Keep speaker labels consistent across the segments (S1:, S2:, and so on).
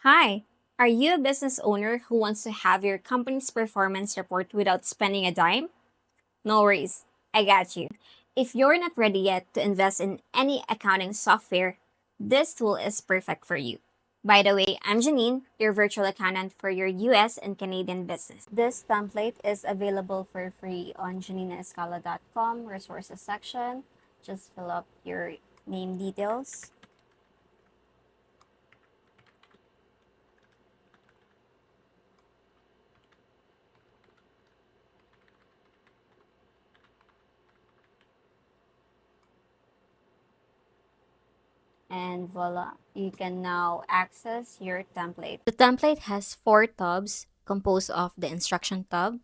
S1: Hi, are you a business owner who wants to have your company's performance report without spending a dime? No worries, I got you. If you're not ready yet to invest in any accounting software, this tool is perfect for you. By the way, I'm Janine, your virtual accountant for your US and Canadian business. This template is available for free on janinaescala.com resources section. Just fill up your name details. And voila, you can now access your template. The template has four tabs composed of the instruction tab.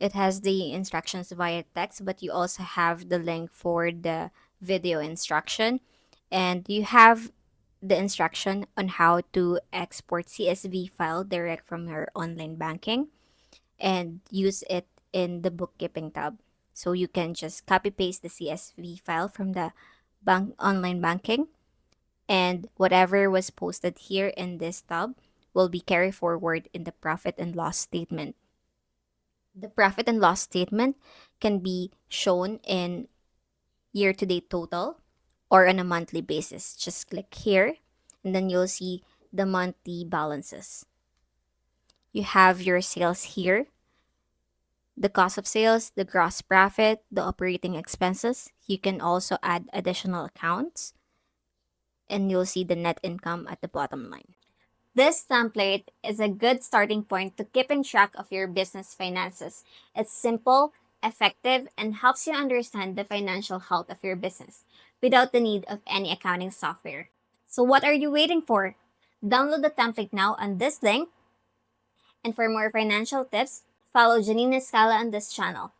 S1: It has the instructions via text, but you also have the link for the video instruction. And you have the instruction on how to export CSV file direct from your online banking and use it in the bookkeeping tab. So you can just copy paste the CSV file from the online banking, and whatever was posted here in this tab will be carried forward in the profit and loss statement. The profit and loss statement can be shown in year to date total or on a monthly basis. Just click here and then you'll see the monthly balances. You have your sales here, the cost of sales, the gross profit, the operating expenses. You can also add additional accounts and you'll see the net income at the bottom line. This template is a good starting point to keeping track of your business finances. It's simple, effective, and helps you understand the financial health of your business without the need of any accounting software. So what are you waiting for? Download the template now on this link, and for more financial tips, follow Janine Escala on this channel.